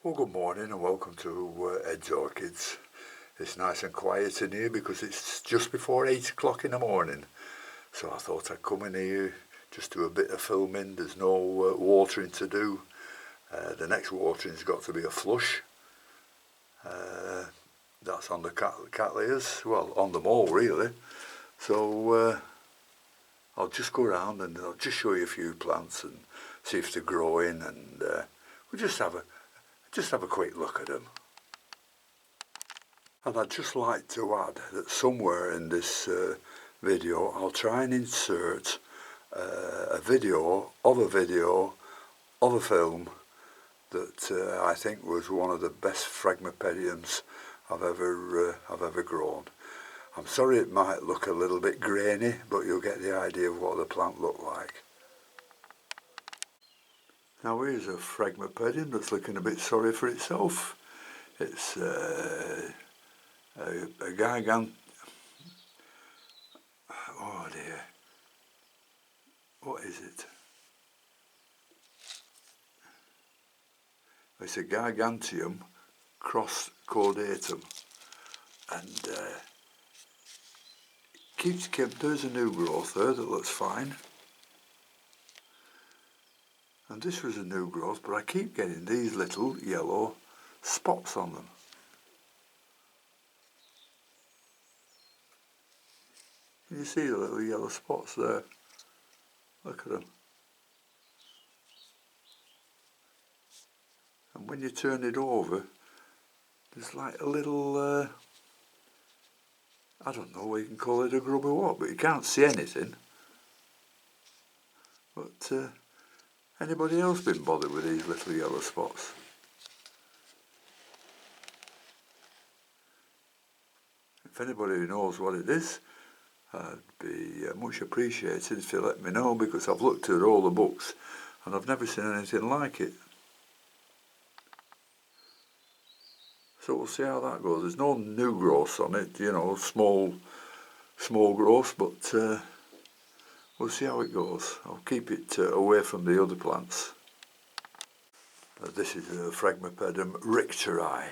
Well, good morning and welcome to Ed's Orchids. It's nice and quiet in here because it's just before 8 o'clock in the morning. So I thought I'd come in here, just do a bit of filming. There's no watering to do. The next watering's got to be a flush. That's on the cattleyas, well, on them all really. So I'll just go around and I'll just show you a few plants and see if they're growing, and we'll just have a quick look at them. And I'd just like to add that somewhere in this video I'll try and insert a video of a film that I think was one of the best Phragmipediums I've ever grown. I'm sorry it might look a little bit grainy, but you'll get the idea of what the plant looked like. Now here's a Phragmipedium that's looking a bit sorry for itself. It's a oh dear, what is it? It's a Giganteum cross caudatum, and there's a new growth there that looks fine. And this was a new growth, but I keep getting these little yellow spots on them. Can you see the little yellow spots there? Look at them. And when you turn it over, there's like a little, I don't know what you can call it, a grub or what, but you can't see anything. But anybody else been bothered with these little yellow spots? If anybody knows what it is, I'd be much appreciated if you let me know, because I've looked at all the books and I've never seen anything like it. So we'll see how that goes. There's no new growths on it, you know, small growths, but we'll see how it goes. I'll keep it away from the other plants. This is a Phragmipedium Richterii,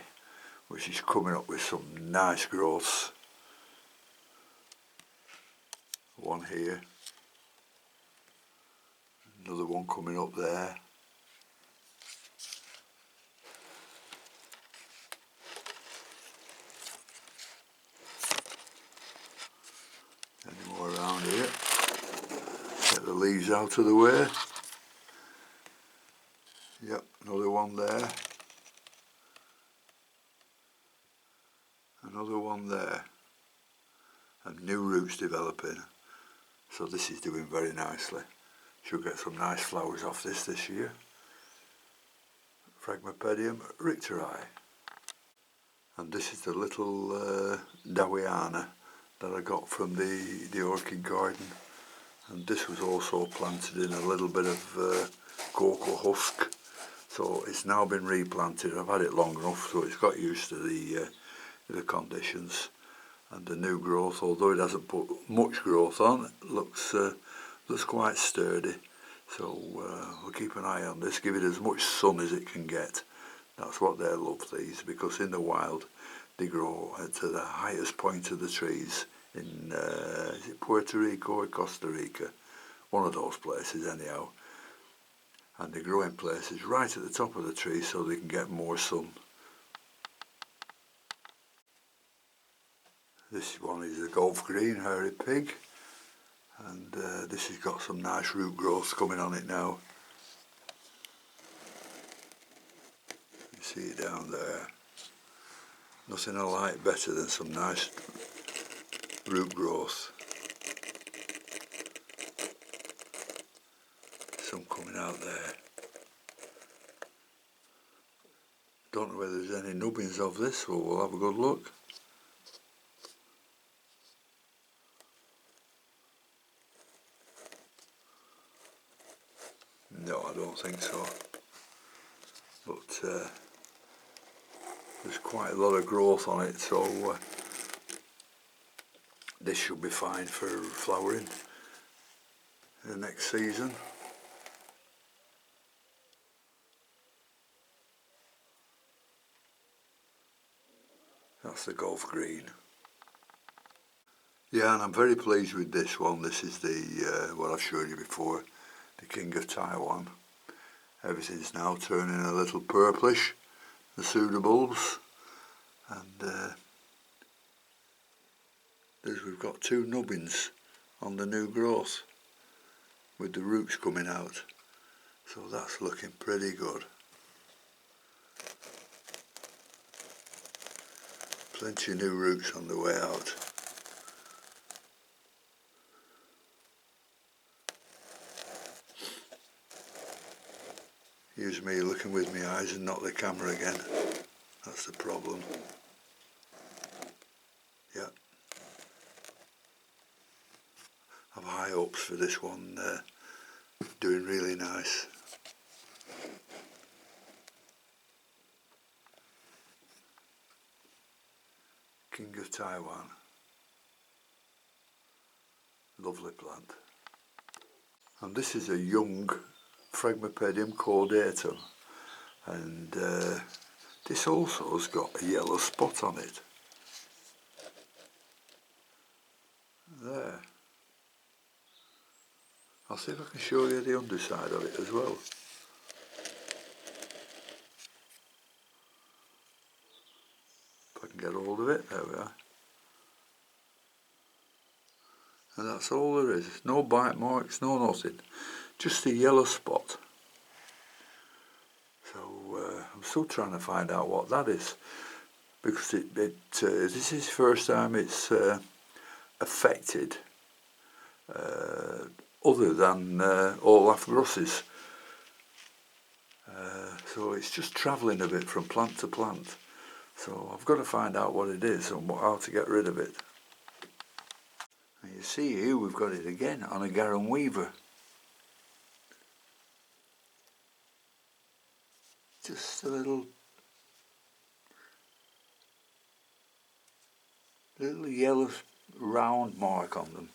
which is coming up with some nice growths. One here, another one coming up there. Any more around here? Get the leaves out of the way. Yep, another one there. Another one there. And new roots developing. So this is doing very nicely. Should get some nice flowers off this year. Phragmipedium Richterii. And this is the little Dowiana that I got from the orchid garden. And this was also planted in a little bit of cocoa husk. So it's now been replanted. I've had it long enough, so it's got used to the conditions. And the new growth, although it hasn't put much growth on, looks quite sturdy. So we'll keep an eye on this, give it as much sun as it can get. That's what they love, these, because in the wild they grow to the highest point of the trees in, is it Puerto Rico or Costa Rica? One of those places anyhow. And they grow in places right at the top of the tree so they can get more sun. This one is a golf green hairy pig, and this has got some nice root growth coming on it now. You see it down there. Nothing I like better than some nice root growth. Some coming out there. Don't know whether there's any nubbins of this, so we'll have a good look. No, I don't think so. But there's quite a lot of growth on it, so this should be fine for flowering in the next season. That's the Gulf Green. Yeah, and I'm very pleased with this one. This is the what I've showed you before, the King of Taiwan. Everything's now turning a little purplish, the pseudobulbs, and we've got two nubbins on the new growth with the roots coming out, so that's looking pretty good. Plenty of new roots on the way out. Here's me looking with my eyes and not the camera again. That's the problem. Yeah. I've high hopes for this one, doing really nice. King of Taiwan. Lovely plant. And this is a young Phragmipedium caudatum, and this also has got a yellow spot on it. There. I'll see if I can show you the underside of it as well. If I can get hold of it, there we are. And that's all there is. No bite marks, no nothing. Just a yellow spot. So I'm still trying to find out what that is, because this is the first time it's affected other than Olaf grosses. So it's just travelling a bit from plant to plant. So I've got to find out what it is and how to get rid of it. And you see here we've got it again on a Garum Weaver. Just a little yellow round mark on them.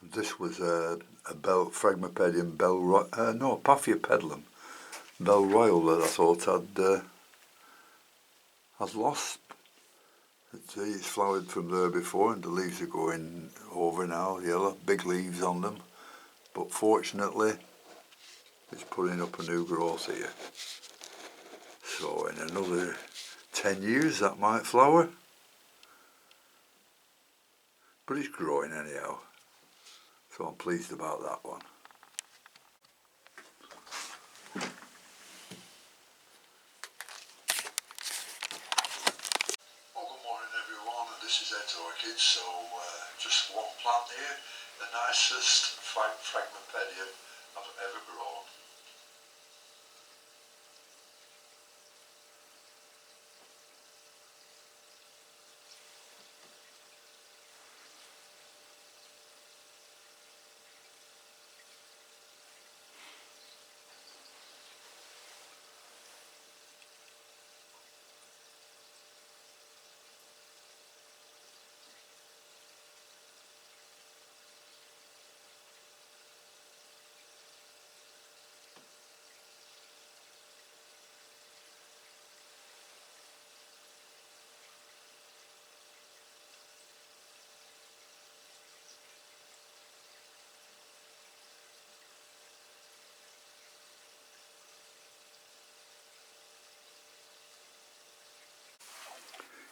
And this was a Phragmipedium Paphiopedilum Bell Royal that I thought I'd lost. It's flowered from there before, and the leaves are going over now, yellow, big leaves on them. But fortunately, it's putting up a new growth here. So in another 10 years that might flower. But it's growing anyhow. So I'm pleased about that one. Well, good morning everyone, and this is Orchids. So just one plant here, the nicest Phragmipedium I've ever grown.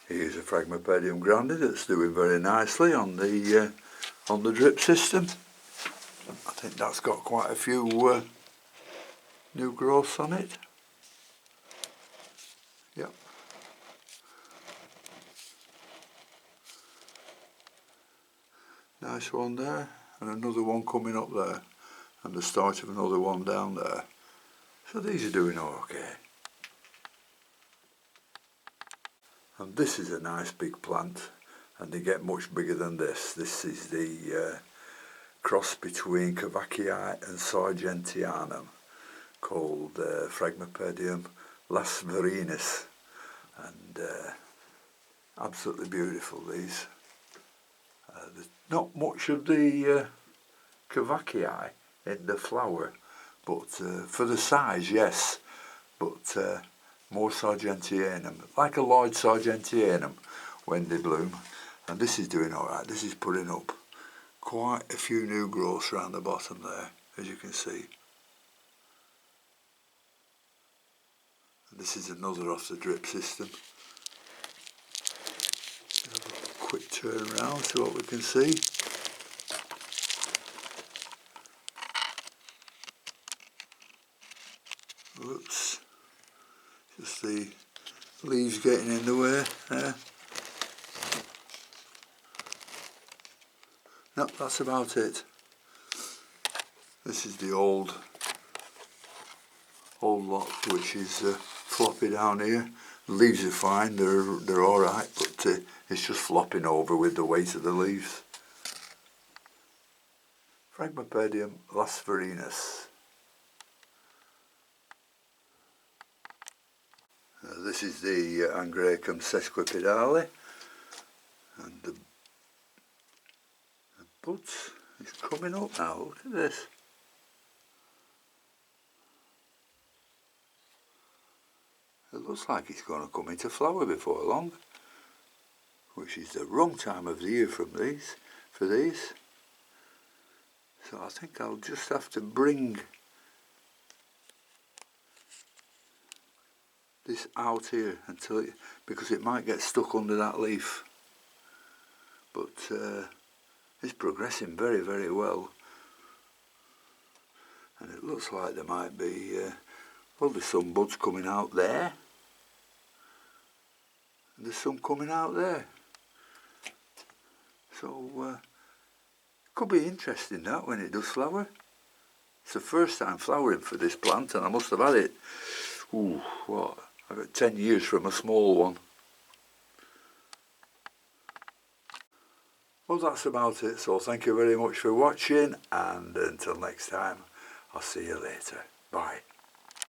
Here's a Phragmipedium grande that's doing very nicely on the drip system. I think that's got quite a few new growths on it. Yep. Nice one there, and another one coming up there, and the start of another one down there. So these are doing okay. And this is a nice big plant, and they get much bigger than this. This is the cross between Cavacii and Sargentianum, called Phragmipedium lasverinus, and absolutely beautiful these. There's not much of the Cavacii in the flower, but for the size, yes. but more Sargentianum, like a large Sargentianum when they bloom. And this is doing alright. This is putting up quite a few new growths around the bottom there, as you can see. And this is another off the drip system. Have a quick turn around, see what we can see. Whoops, just the leaves getting in the way there. No, that's about it. This is the old lot, which is floppy down here. The leaves are fine, they're alright, but it's just flopping over with the weight of the leaves. Phragmopedium lasverinus. This is the Angraecum sesquipedale, and the buds is coming up now. Look at this. It looks like it's going to come into flower before long, which is the wrong time of the year for these. So I think I'll just have to bring this out here until because it might get stuck under that leaf. But it's progressing very, very well, and it looks like there might be probably some buds coming out there, and there's some coming out there. So could be interesting that when it does flower. It's the first time flowering for this plant, and I must have had it, I got 10 years from a small one. Well, that's about it, so thank you very much for watching, and until next time, I'll see you later. Bye.